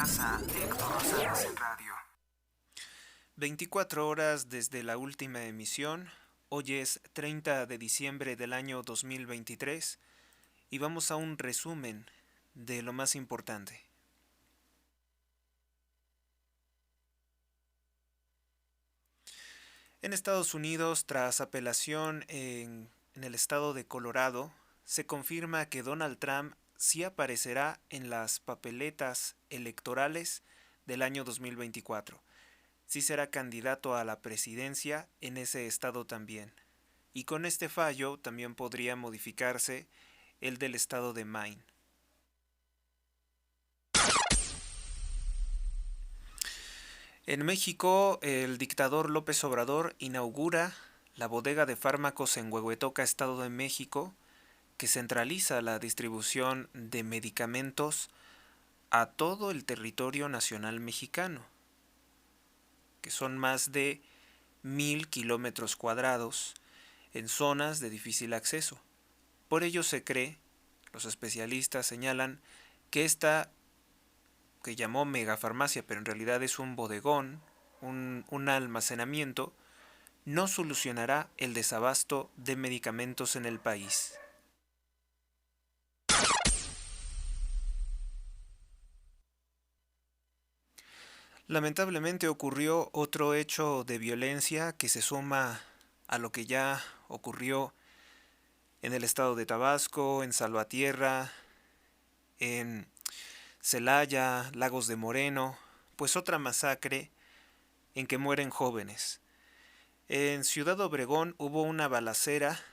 Escuchas a Héctor Rosales en radio. 24 horas desde la última emisión. Hoy es 30 de diciembre del año 2023 y vamos a un resumen de lo más importante. En Estados Unidos, tras apelación en el estado de Colorado, se confirma que Donald Trump sí aparecerá en las papeletas electorales del año 2024. Sí será candidato a la presidencia en ese estado también. Y con este fallo también podría modificarse el del estado de Maine. En México, el dictador López Obrador inaugura la bodega de fármacos en Huehuetoca, Estado de México, que centraliza la distribución de medicamentos a todo el territorio nacional mexicano, que son más de 1000 kilómetros cuadrados en zonas de difícil acceso. Por ello se cree, los especialistas señalan, que esta, que llamó megafarmacia, pero en realidad es un bodegón, un almacenamiento, no solucionará el desabasto de medicamentos en el país. Lamentablemente ocurrió otro hecho de violencia que se suma a lo que ya ocurrió en el estado de Tabasco, en Salvatierra, en Celaya, Lagos de Moreno, pues otra masacre en que mueren jóvenes. En Ciudad Obregón hubo una balacera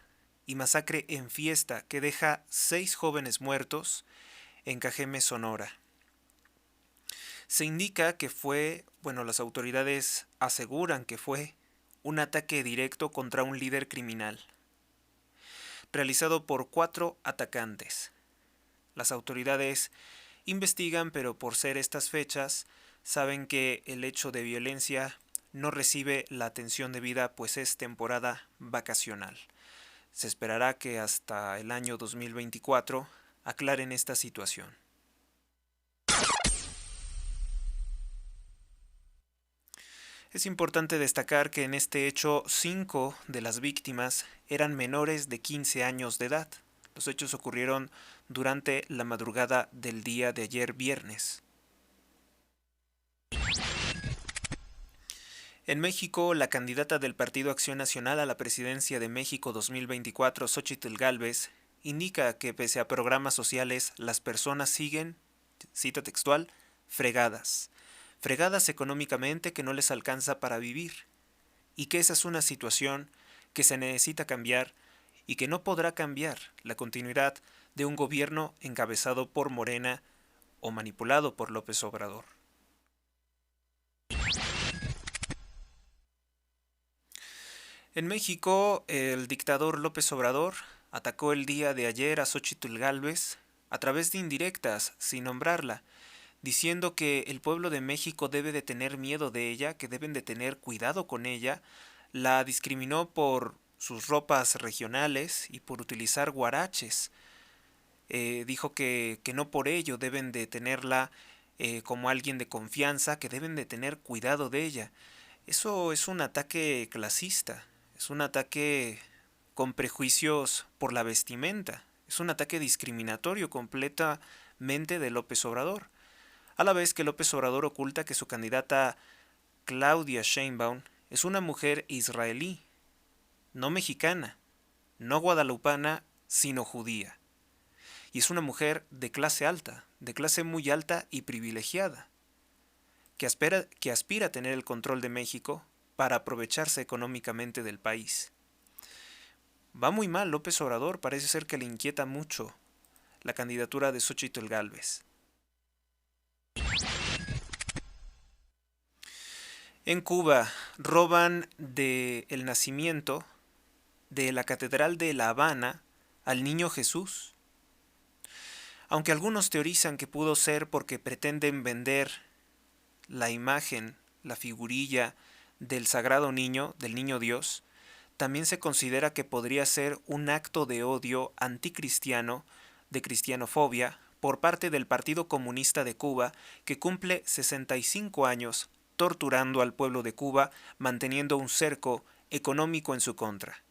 y masacre en fiesta que deja 6 jóvenes muertos en Cajeme, Sonora. Se indica que las autoridades aseguran que fue un ataque directo contra un líder criminal, realizado por 4 atacantes. Las autoridades investigan, pero por ser estas fechas, saben que el hecho de violencia no recibe la atención debida, pues es temporada vacacional. Se esperará que hasta el año 2024 aclaren esta situación. Es importante destacar que en este hecho 5 de las víctimas eran menores de 15 años de edad. Los hechos ocurrieron durante la madrugada del día de ayer viernes. En México, la candidata del Partido Acción Nacional a la presidencia de México 2024, Xóchitl Gálvez, indica que pese a programas sociales, las personas siguen, cita textual, fregadas económicamente, que no les alcanza para vivir, y que esa es una situación que se necesita cambiar y que no podrá cambiar la continuidad de un gobierno encabezado por Morena o manipulado por López Obrador. En México, el dictador López Obrador atacó el día de ayer a Xóchitl Gálvez a través de indirectas, sin nombrarla, diciendo que el pueblo de México debe de tener miedo de ella, que deben de tener cuidado con ella. La discriminó por sus ropas regionales y por utilizar guaraches. Dijo que no por ello deben de tenerla como alguien de confianza, que deben de tener cuidado de ella. Eso es un ataque clasista, es un ataque con prejuicios por la vestimenta, es un ataque discriminatorio completamente de López Obrador. A la vez que López Obrador oculta que su candidata Claudia Sheinbaum es una mujer israelí, no mexicana, no guadalupana, sino judía. Y es una mujer de clase alta, de clase muy alta y privilegiada, que aspira a tener el control de México para aprovecharse económicamente del país. Va muy mal López Obrador, parece ser que le inquieta mucho la candidatura de Xóchitl Gálvez. En Cuba roban el nacimiento de la Catedral de La Habana al Niño Jesús. Aunque algunos teorizan que pudo ser porque pretenden vender la imagen, la figurilla del Sagrado Niño, del Niño Dios, también se considera que podría ser un acto de odio anticristiano, de cristianofobia, por parte del Partido Comunista de Cuba, que cumple 65 años torturando al pueblo de Cuba, manteniendo un cerco económico en su contra.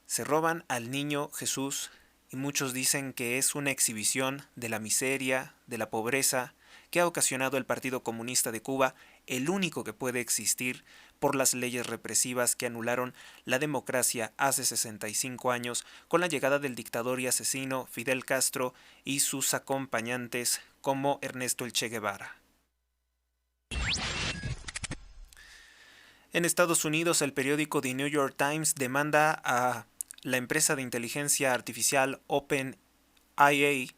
Se roban al niño Jesús y muchos dicen que es una exhibición de la miseria, de la pobreza que ha ocasionado el Partido Comunista de Cuba, el único que puede existir por las leyes represivas que anularon la democracia hace 65 años con la llegada del dictador y asesino Fidel Castro y sus acompañantes como Ernesto el Che Guevara. En Estados Unidos, el periódico The New York Times demanda a la empresa de inteligencia artificial OpenAI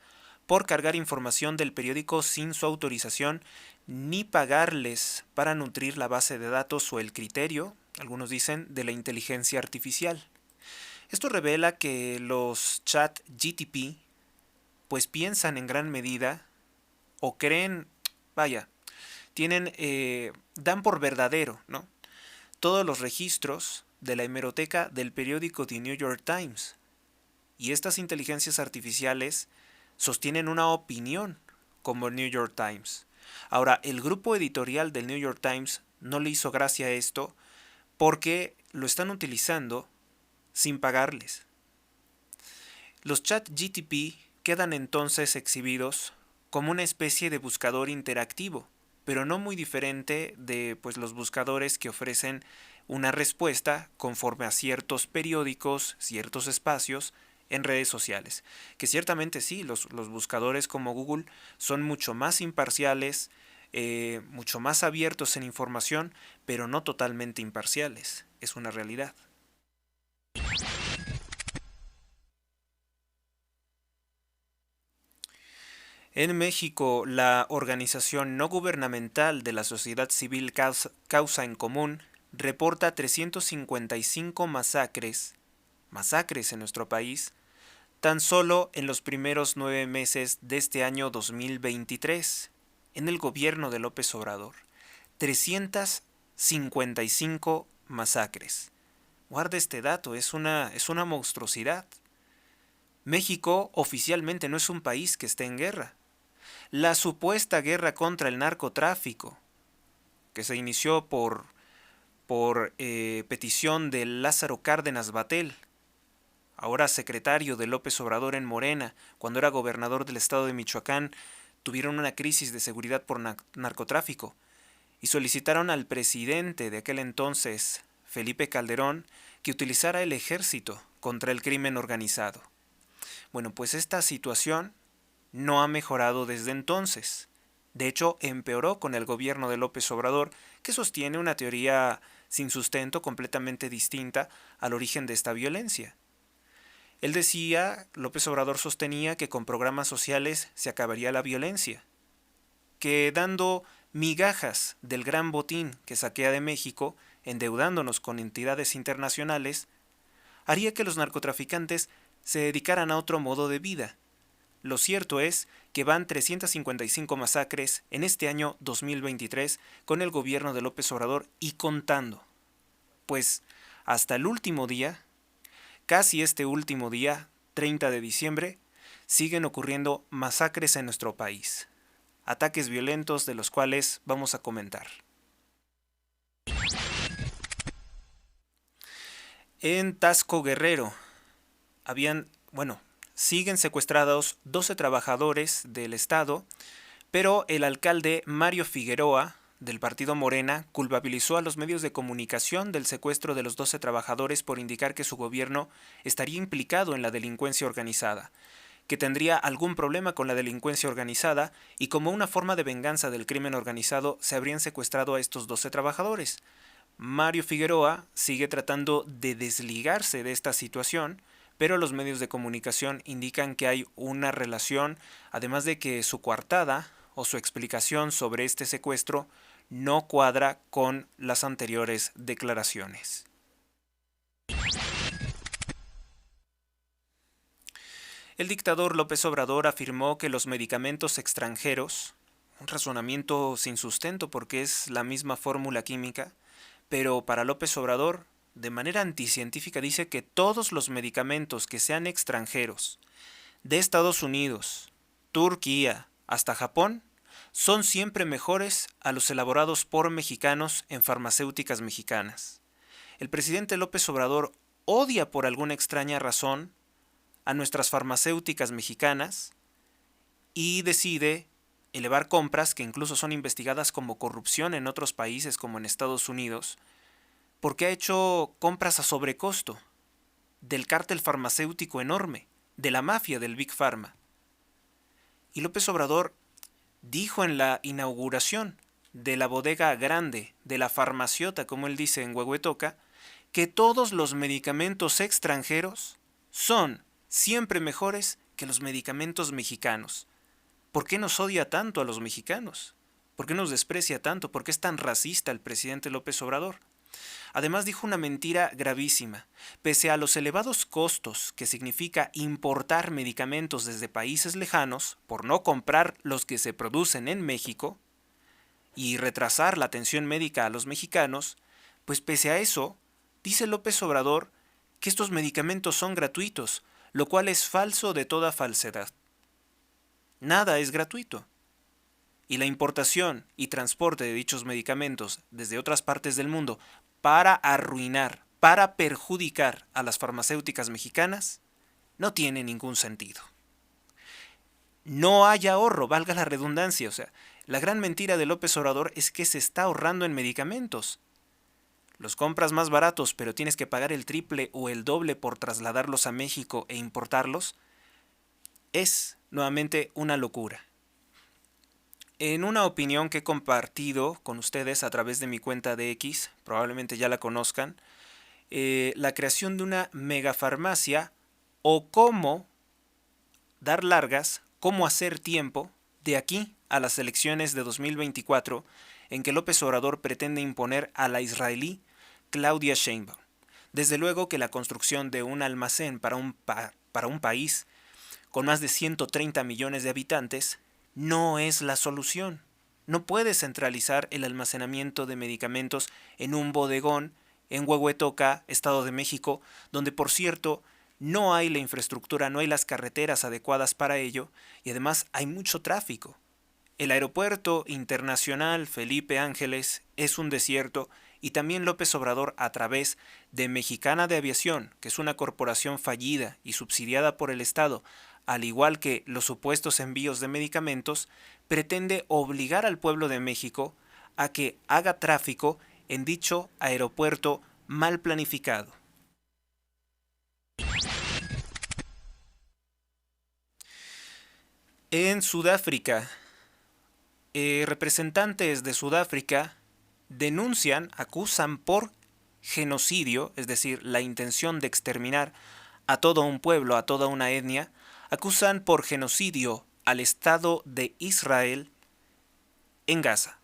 por cargar información del periódico sin su autorización ni pagarles para nutrir la base de datos o el criterio, algunos dicen, de la inteligencia artificial. Esto revela que los chat GTP pues piensan en gran medida o creen, dan por verdadero, ¿no?, todos los registros de la hemeroteca del periódico The New York Times. Y estas inteligencias artificiales sostienen una opinión como el New York Times. Ahora, el grupo editorial del New York Times no le hizo gracia a esto porque lo están utilizando sin pagarles. Los chat GTP quedan entonces exhibidos como una especie de buscador interactivo, pero no muy diferente de los buscadores que ofrecen una respuesta conforme a ciertos periódicos, ciertos espacios en redes sociales. Que ciertamente sí, los buscadores como Google son mucho más imparciales, mucho más abiertos en información, pero no totalmente imparciales. Es una realidad. En México, la organización no gubernamental de la sociedad civil Causa en Común reporta 355 masacres en nuestro país, tan solo en los primeros 9 meses de este año 2023, en el gobierno de López Obrador. 355 masacres. Guarda este dato, es una monstruosidad. México oficialmente no es un país que esté en guerra. La supuesta guerra contra el narcotráfico, que se inició por petición de Lázaro Cárdenas Batel, ahora secretario de López Obrador en Morena, cuando era gobernador del estado de Michoacán, tuvieron una crisis de seguridad por narcotráfico y solicitaron al presidente de aquel entonces, Felipe Calderón, que utilizara el ejército contra el crimen organizado. Bueno, pues esta situación no ha mejorado desde entonces. De hecho, empeoró con el gobierno de López Obrador, que sostiene una teoría sin sustento completamente distinta al origen de esta violencia. López Obrador sostenía que con programas sociales se acabaría la violencia, que dando migajas del gran botín que saquea de México, endeudándonos con entidades internacionales, haría que los narcotraficantes se dedicaran a otro modo de vida. Lo cierto es que van 355 masacres en este año 2023 con el gobierno de López Obrador y contando. Pues hasta el último día, casi este último día, 30 de diciembre, siguen ocurriendo masacres en nuestro país. Ataques violentos de los cuales vamos a comentar. En Tasco Guerrero, siguen secuestrados 12 trabajadores del Estado, pero el alcalde Mario Figueroa, del partido Morena, culpabilizó a los medios de comunicación del secuestro de los 12 trabajadores por indicar que su gobierno estaría implicado en la delincuencia organizada, que tendría algún problema con la delincuencia organizada y como una forma de venganza del crimen organizado se habrían secuestrado a estos 12 trabajadores. Mario Figueroa sigue tratando de desligarse de esta situación, pero los medios de comunicación indican que hay una relación, además de que su coartada o su explicación sobre este secuestro no cuadra con las anteriores declaraciones. El dictador López Obrador afirmó que los medicamentos extranjeros, un razonamiento sin sustento porque es la misma fórmula química, pero para López Obrador, de manera anticientífica, dice que todos los medicamentos que sean extranjeros, de Estados Unidos, Turquía, hasta Japón, son siempre mejores a los elaborados por mexicanos en farmacéuticas mexicanas. El presidente López Obrador odia por alguna extraña razón a nuestras farmacéuticas mexicanas y decide elevar compras que incluso son investigadas como corrupción en otros países como en Estados Unidos, porque ha hecho compras a sobrecosto del cártel farmacéutico enorme, de la mafia del Big Pharma. Y López Obrador dijo en la inauguración de la bodega grande, de la farmaciota, como él dice en Huehuetoca, que todos los medicamentos extranjeros son siempre mejores que los medicamentos mexicanos. ¿Por qué nos odia tanto a los mexicanos? ¿Por qué nos desprecia tanto? ¿Por qué es tan racista el presidente López Obrador? Además dijo una mentira gravísima. Pese a los elevados costos que significa importar medicamentos desde países lejanos por no comprar los que se producen en México y retrasar la atención médica a los mexicanos, pues pese a eso, dice López Obrador que estos medicamentos son gratuitos, lo cual es falso de toda falsedad. Nada es gratuito. Y la importación y transporte de dichos medicamentos desde otras partes del mundo para arruinar, para perjudicar a las farmacéuticas mexicanas, no tiene ningún sentido. No hay ahorro, valga la redundancia. O sea, la gran mentira de López Obrador es que se está ahorrando en medicamentos. Los compras más baratos, pero tienes que pagar el triple o el doble por trasladarlos a México e importarlos, es nuevamente una locura. En una opinión que he compartido con ustedes a través de mi cuenta de X, probablemente ya la conozcan, la creación de una megafarmacia o cómo dar largas, cómo hacer tiempo de aquí a las elecciones de 2024 en que López Obrador pretende imponer a la israelí Claudia Sheinbaum. Desde luego que la construcción de un almacén para un país con más de 130 millones de habitantes no es la solución. No puedes centralizar el almacenamiento de medicamentos en un bodegón en Huehuetoca, Estado de México, donde por cierto no hay la infraestructura, no hay las carreteras adecuadas para ello y además hay mucho tráfico. El aeropuerto internacional Felipe Ángeles es un desierto y también López Obrador a través de Mexicana de Aviación, que es una corporación fallida y subsidiada por el Estado, al igual que los supuestos envíos de medicamentos, pretende obligar al pueblo de México a que haga tráfico en dicho aeropuerto mal planificado. En Sudáfrica, representantes de Sudáfrica denuncian, acusan por genocidio, es decir, la intención de exterminar a todo un pueblo, a toda una etnia, acusan por genocidio al Estado de Israel en Gaza.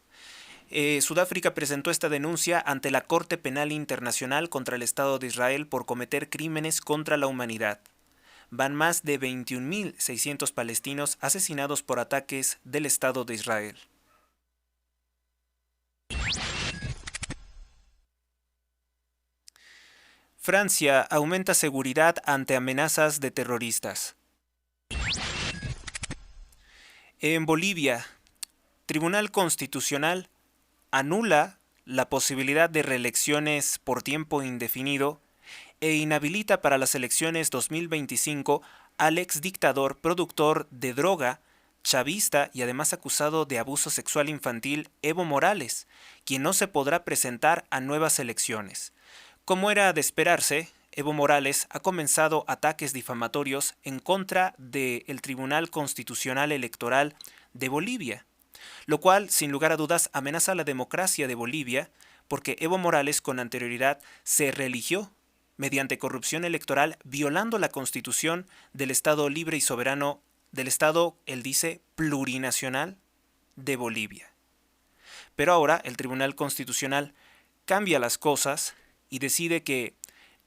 Sudáfrica presentó esta denuncia ante la Corte Penal Internacional contra el Estado de Israel por cometer crímenes contra la humanidad. Van más de 21.600 palestinos asesinados por ataques del Estado de Israel. Francia aumenta seguridad ante amenazas de terroristas. En Bolivia, Tribunal Constitucional anula la posibilidad de reelecciones por tiempo indefinido e inhabilita para las elecciones 2025 al exdictador productor de droga, chavista y además acusado de abuso sexual infantil Evo Morales, quien no se podrá presentar a nuevas elecciones. Como era de esperarse, Evo Morales ha comenzado ataques difamatorios en contra del Tribunal Constitucional Electoral de Bolivia, lo cual, sin lugar a dudas, amenaza la democracia de Bolivia, porque Evo Morales con anterioridad se reeligió mediante corrupción electoral, violando la Constitución del Estado libre y soberano, del Estado, él dice, plurinacional de Bolivia. Pero ahora el Tribunal Constitucional cambia las cosas y decide que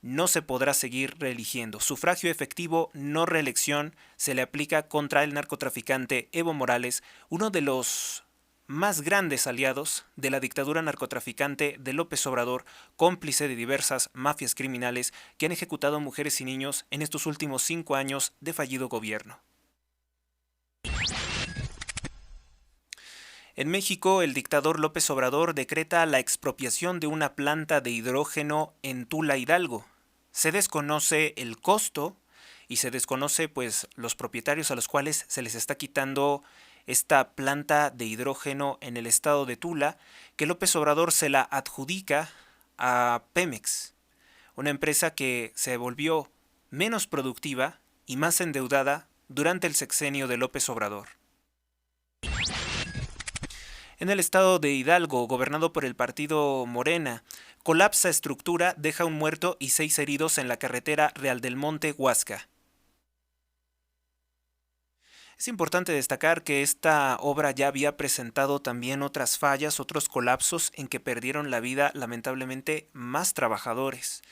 no se podrá seguir reeligiendo. Sufragio efectivo, no reelección, se le aplica contra el narcotraficante Evo Morales, uno de los más grandes aliados de la dictadura narcotraficante de López Obrador, cómplice de diversas mafias criminales que han ejecutado mujeres y niños en estos últimos 5 años de fallido gobierno. En México, el dictador López Obrador decreta la expropiación de una planta de hidrógeno en Tula, Hidalgo. Se desconoce el costo y se desconoce pues los propietarios a los cuales se les está quitando esta planta de hidrógeno en el estado de Tula, que López Obrador se la adjudica a Pemex, una empresa que se volvió menos productiva y más endeudada durante el sexenio de López Obrador. En el estado de Hidalgo, gobernado por el partido Morena, colapsa estructura, deja un muerto y 6 heridos en la carretera Real del Monte-Huasca. Es importante destacar que esta obra ya había presentado también otras fallas, otros colapsos en que perdieron la vida lamentablemente más trabajadores.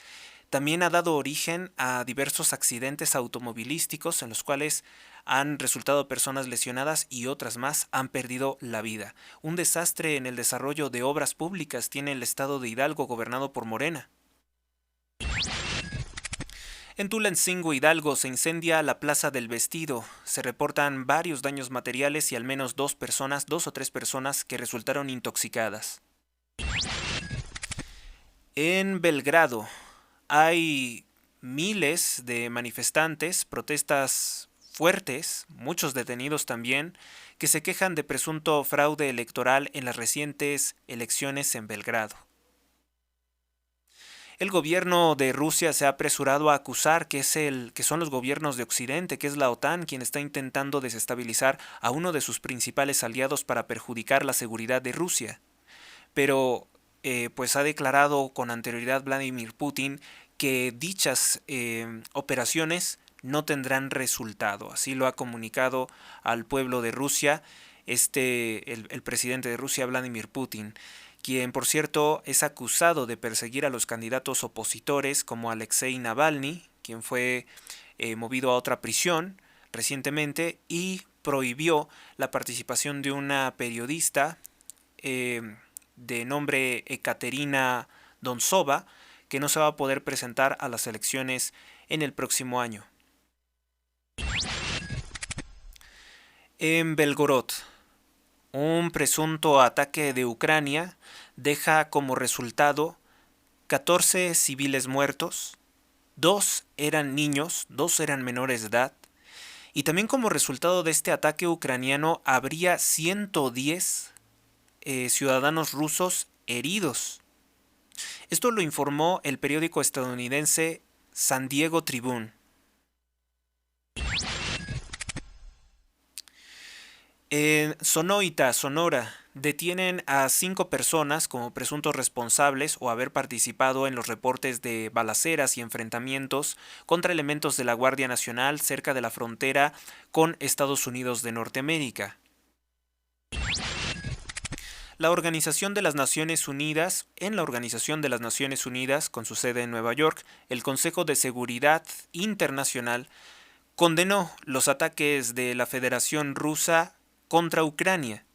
También ha dado origen a diversos accidentes automovilísticos en los cuales han resultado personas lesionadas y otras más han perdido la vida. Un desastre en el desarrollo de obras públicas tiene el estado de Hidalgo gobernado por Morena. En Tulancingo, Hidalgo, se incendia la Plaza del Vestido. Se reportan varios daños materiales y al menos 2 o 3 personas que resultaron intoxicadas. En Belgrado hay miles de manifestantes, protestas fuertes, muchos detenidos también, que se quejan de presunto fraude electoral en las recientes elecciones en Belgrado. El gobierno de Rusia se ha apresurado a acusar que son los gobiernos de Occidente, que es la OTAN, quien está intentando desestabilizar a uno de sus principales aliados para perjudicar la seguridad de Rusia. Pero pues ha declarado con anterioridad Vladimir Putin que dichas operaciones no tendrán resultado. Así lo ha comunicado al pueblo de Rusia el presidente de Rusia, Vladimir Putin, quien por cierto es acusado de perseguir a los candidatos opositores como Alexei Navalny, quien fue movido a otra prisión recientemente, y prohibió la participación de una periodista de nombre Ekaterina Dontsova, que no se va a poder presentar a las elecciones en el próximo año. En Belgorod, un presunto ataque de Ucrania deja como resultado 14 civiles muertos, 2 eran niños, 2 eran menores de edad, y también como resultado de este ataque ucraniano habría 110 ciudadanos rusos heridos. Esto lo informó el periódico estadounidense San Diego Tribune. En Sonoita, Sonora, detienen a 5 personas como presuntos responsables o haber participado en los reportes de balaceras y enfrentamientos contra elementos de la Guardia Nacional cerca de la frontera con Estados Unidos de Norteamérica. En la Organización de las Naciones Unidas, con su sede en Nueva York, el Consejo de Seguridad Internacional condenó los ataques de la Federación Rusa contra Ucrania.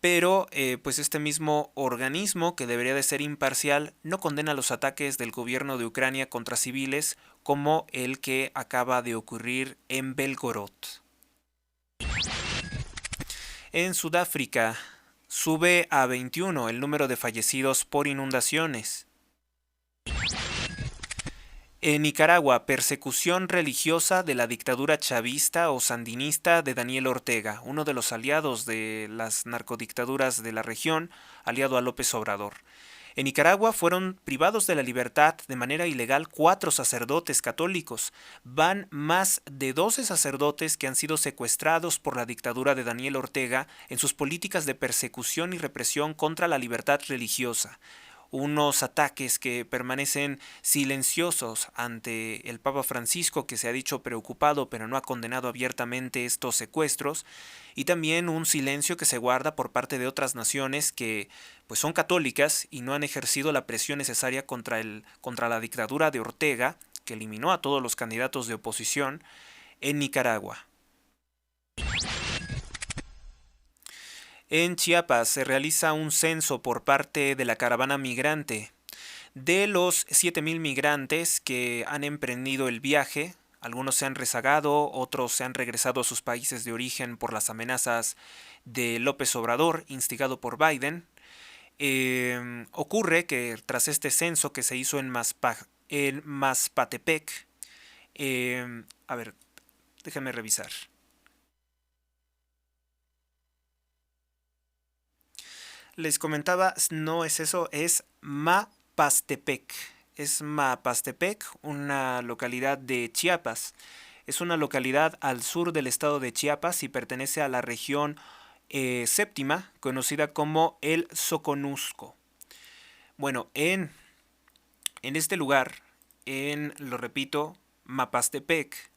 Pero pues este mismo organismo, que debería de ser imparcial, no condena los ataques del gobierno de Ucrania contra civiles como el que acaba de ocurrir en Belgorod. En Sudáfrica, sube a 21 el número de fallecidos por inundaciones. En Nicaragua, persecución religiosa de la dictadura chavista o sandinista de Daniel Ortega, uno de los aliados de las narcodictaduras de la región, aliado a López Obrador. En Nicaragua fueron privados de la libertad de manera ilegal 4 sacerdotes católicos. Van más de 12 sacerdotes que han sido secuestrados por la dictadura de Daniel Ortega en sus políticas de persecución y represión contra la libertad religiosa. Unos ataques que permanecen silenciosos ante el Papa Francisco, que se ha dicho preocupado pero no ha condenado abiertamente estos secuestros, y también un silencio que se guarda por parte de otras naciones que pues son católicas y no han ejercido la presión necesaria contra la dictadura de Ortega, que eliminó a todos los candidatos de oposición en Nicaragua. En Chiapas se realiza un censo por parte de la caravana migrante. De los 7,000 migrantes que han emprendido el viaje Algunos se han rezagado, otros se han regresado a sus países de origen por las amenazas de López Obrador, instigado por Biden. Ocurre que tras este censo que se hizo en Mazpatepec, a ver, déjame revisar. Les comentaba, no es eso, es Mapastepec. Es Mapastepec, una localidad de Chiapas. Es una localidad al sur del estado de Chiapas y pertenece a la región séptima, conocida como el Soconusco. Bueno, en este lugar, lo repito, Mapastepec,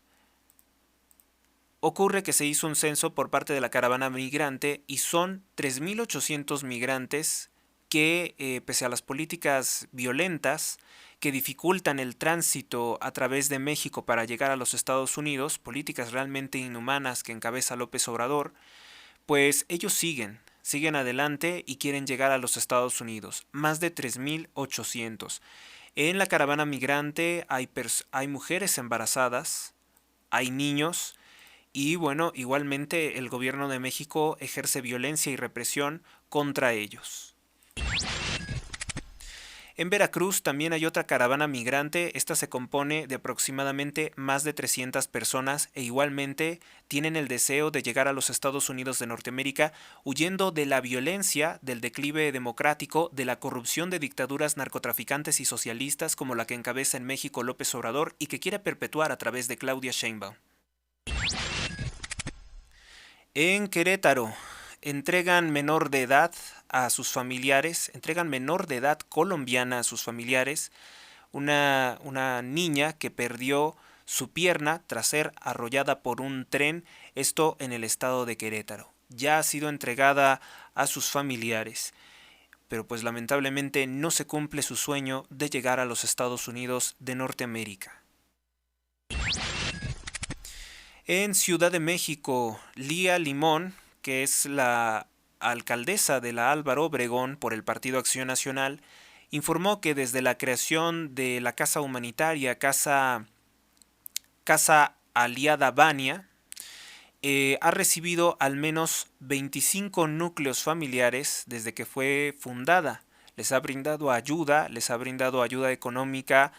ocurre que se hizo un censo por parte de la caravana migrante y son 3.800 migrantes que, pese a las políticas violentas que dificultan el tránsito a través de México para llegar a los Estados Unidos, políticas realmente inhumanas que encabeza López Obrador, pues ellos siguen adelante y quieren llegar a los Estados Unidos. Más de 3.800. En la caravana migrante hay mujeres embarazadas, hay niños. Y bueno, igualmente el gobierno de México ejerce violencia y represión contra ellos. En Veracruz también hay otra caravana migrante, esta se compone de aproximadamente más de 300 personas e igualmente tienen el deseo de llegar a los Estados Unidos de Norteamérica huyendo de la violencia, del declive democrático, de la corrupción de dictaduras narcotraficantes y socialistas como la que encabeza en México López Obrador y que quiere perpetuar a través de Claudia Sheinbaum. En Querétaro, entregan menor de edad colombiana a sus familiares, una niña que perdió su pierna tras ser arrollada por un tren, esto en el estado de Querétaro. Ya ha sido entregada a sus familiares, pero pues lamentablemente no se cumple su sueño de llegar a los Estados Unidos de Norteamérica. En Ciudad de México, Lía Limón, que es la alcaldesa de la Álvaro Obregón por el Partido Acción Nacional, informó que desde la creación de la Casa Humanitaria, Casa Aliada Bania, ha recibido al menos 25 núcleos familiares desde que fue fundada. Les ha brindado ayuda económica,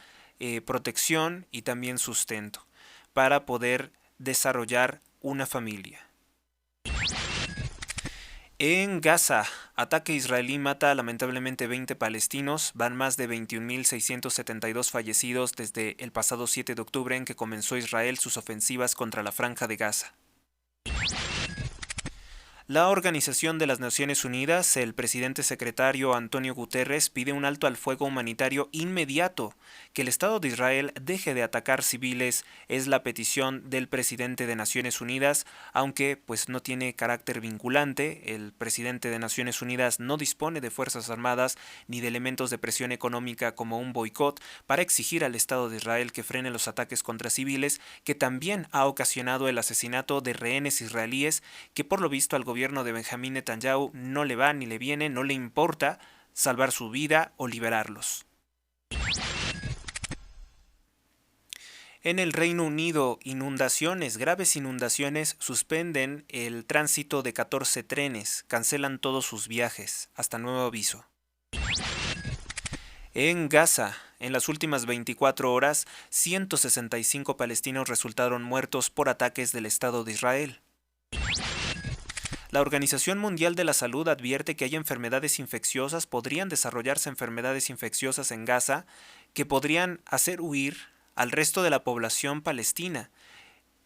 protección y también sustento para poder desarrollar una familia. En Gaza, ataque israelí mata lamentablemente 20 palestinos, van más de 21.672 fallecidos desde el pasado 7 de octubre en que comenzó Israel sus ofensivas contra la Franja de Gaza. La Organización de las Naciones Unidas, el presidente secretario Antonio Guterres, pide un alto al fuego humanitario inmediato, que el Estado de Israel deje de atacar civiles, es la petición del presidente de Naciones Unidas, aunque pues no tiene carácter vinculante, el presidente de Naciones Unidas no dispone de fuerzas armadas ni de elementos de presión económica como un boicot para exigir al Estado de Israel que frene los ataques contra civiles, que también ha ocasionado el asesinato de rehenes israelíes, que por lo visto al gobierno de Benjamín Netanyahu no le va ni le viene, no le importa salvar su vida o liberarlos. En el Reino Unido, graves inundaciones suspenden el tránsito de 14 trenes, cancelan todos sus viajes, hasta nuevo aviso. En Gaza, en las últimas 24 horas, 165 palestinos resultaron muertos por ataques del Estado de Israel. La Organización Mundial de la Salud advierte que hay podrían desarrollarse enfermedades infecciosas en Gaza que podrían hacer huir al resto de la población palestina,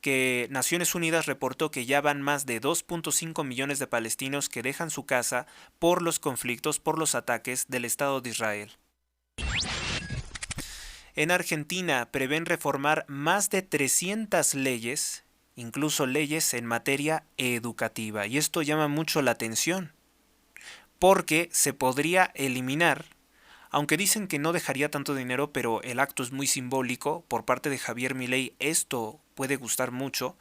que Naciones Unidas reportó que ya van más de 2.5 millones de palestinos que dejan su casa por los conflictos, por los ataques del Estado de Israel. En Argentina prevén reformar más de 300 leyes, incluso leyes en materia educativa. Y esto llama mucho la atención, porque se podría eliminar, aunque dicen que no dejaría tanto dinero, pero el acto es muy simbólico, por parte de Javier Milei esto puede gustar mucho,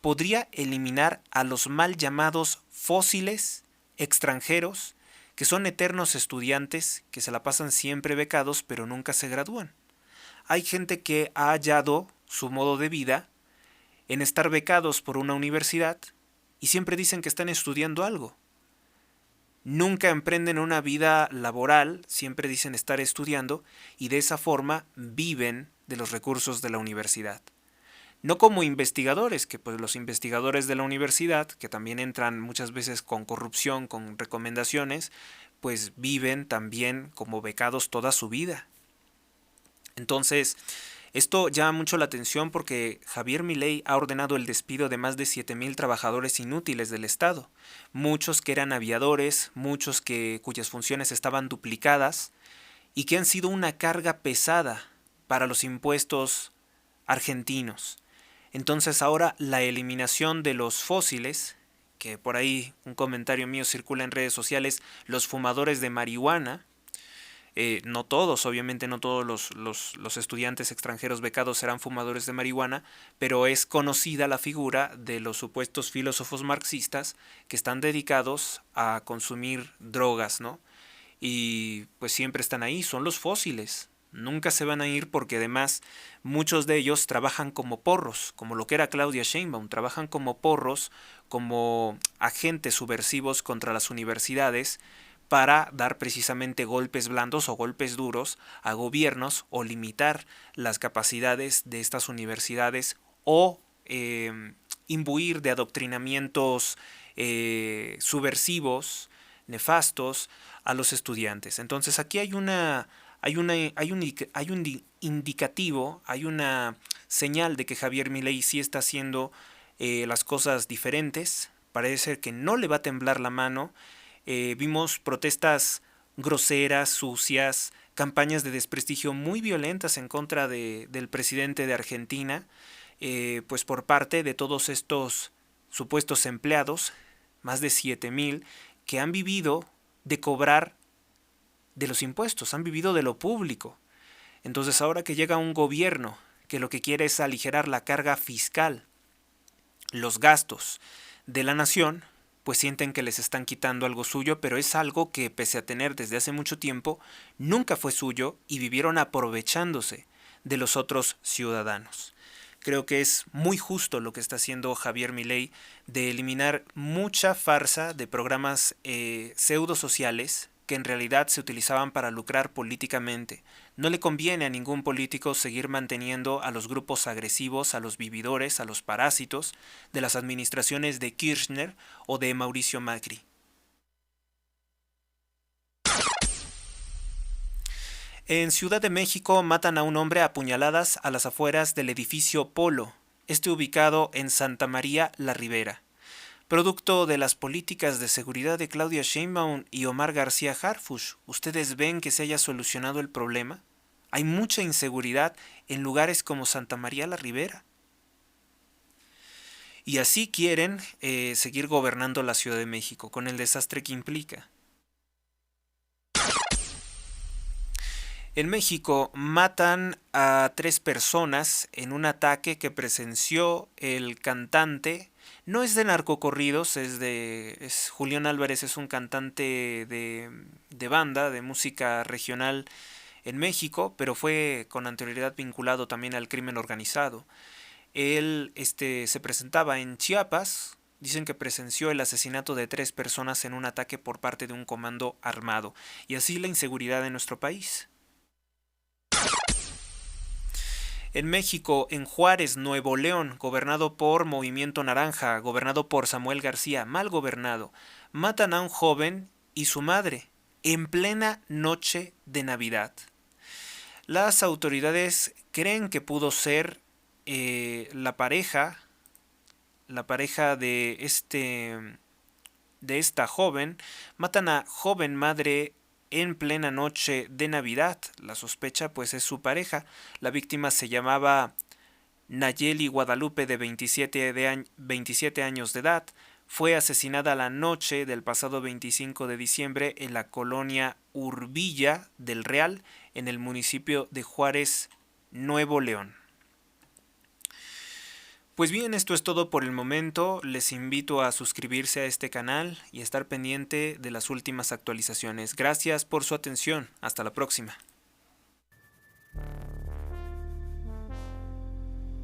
podría eliminar a los mal llamados fósiles extranjeros, que son eternos estudiantes, que se la pasan siempre becados, pero nunca se gradúan. Hay gente que ha hallado su modo de vida en estar becados por una universidad y siempre dicen que están estudiando algo. Nunca emprenden una vida laboral, siempre dicen estar estudiando y de esa forma viven de los recursos de la universidad. No como investigadores, que pues los investigadores de la universidad, que también entran muchas veces con corrupción, con recomendaciones, pues viven también como becados toda su vida. Entonces, esto llama mucho la atención porque Javier Milei ha ordenado el despido de más de 7,000 trabajadores inútiles del Estado, muchos que eran aviadores, muchos cuyas funciones estaban duplicadas y que han sido una carga pesada para los impuestos argentinos. Entonces ahora la eliminación de los fósiles, que por ahí un comentario mío circula en redes sociales, los fumadores de marihuana, no todos, obviamente no todos los estudiantes extranjeros becados serán fumadores de marihuana, pero es conocida la figura de los supuestos filósofos marxistas que están dedicados a consumir drogas, ¿no? Y pues siempre están ahí, son los fósiles. Nunca se van a ir porque además muchos de ellos trabajan como porros, como lo que era Claudia Sheinbaum, trabajan como porros, como agentes subversivos contra las universidades para dar precisamente golpes blandos o golpes duros a gobiernos o limitar las capacidades de estas universidades o imbuir de adoctrinamientos subversivos, nefastos a los estudiantes. Entonces aquí hay un indicativo, hay una señal de que Javier Milei sí está haciendo las cosas diferentes. Parece ser que no le va a temblar la mano. Vimos protestas groseras, sucias, campañas de desprestigio muy violentas en contra del presidente de Argentina, pues por parte de todos estos supuestos empleados, más de 7,000, que han vivido de cobrar de los impuestos, han vivido de lo público. Entonces ahora que llega un gobierno que lo que quiere es aligerar la carga fiscal, los gastos de la nación, pues sienten que les están quitando algo suyo, pero es algo que pese a tener desde hace mucho tiempo, nunca fue suyo y vivieron aprovechándose de los otros ciudadanos. Creo que es muy justo lo que está haciendo Javier Milei de eliminar mucha farsa de programas pseudo sociales que en realidad se utilizaban para lucrar políticamente. No le conviene a ningún político seguir manteniendo a los grupos agresivos, a los vividores, a los parásitos de las administraciones de Kirchner o de Mauricio Macri. En Ciudad de México matan a un hombre a puñaladas a las afueras del edificio Polo, ubicado en Santa María la Ribera. Producto de las políticas de seguridad de Claudia Sheinbaum y Omar García Harfuch, ¿ustedes ven que se haya solucionado el problema? Hay mucha inseguridad en lugares como Santa María la Ribera. Y así quieren seguir gobernando la Ciudad de México, con el desastre que implica. En México matan a 3 personas en un ataque que presenció el cantante. No es de narcocorridos, Julián Álvarez, es un cantante de banda, de música regional en México, pero fue con anterioridad vinculado también al crimen organizado. Él se presentaba en Chiapas. Dicen que presenció el asesinato de 3 personas en un ataque por parte de un comando armado. Y así la inseguridad en nuestro país. En México, en Juárez, Nuevo León, gobernado por Movimiento Naranja, gobernado por Samuel García, mal gobernado, matan a un joven y su madre en plena noche de Navidad. Las autoridades creen que pudo ser la pareja de esta joven. Matan a joven madre en plena noche de Navidad. La sospecha pues es su pareja. La víctima se llamaba Nayeli Guadalupe, de 27 años de edad. Fue asesinada la noche del pasado 25 de diciembre en la colonia Urbilla del Real, en el municipio de Juárez, Nuevo León. Pues bien, esto es todo por el momento. Les invito a suscribirse a este canal y estar pendiente de las últimas actualizaciones. Gracias por su atención. Hasta la próxima.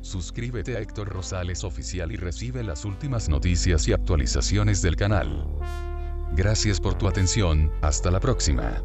Suscríbete a Héctor Rosales Oficial y recibe las últimas noticias y actualizaciones del canal. Gracias por tu atención, hasta la próxima.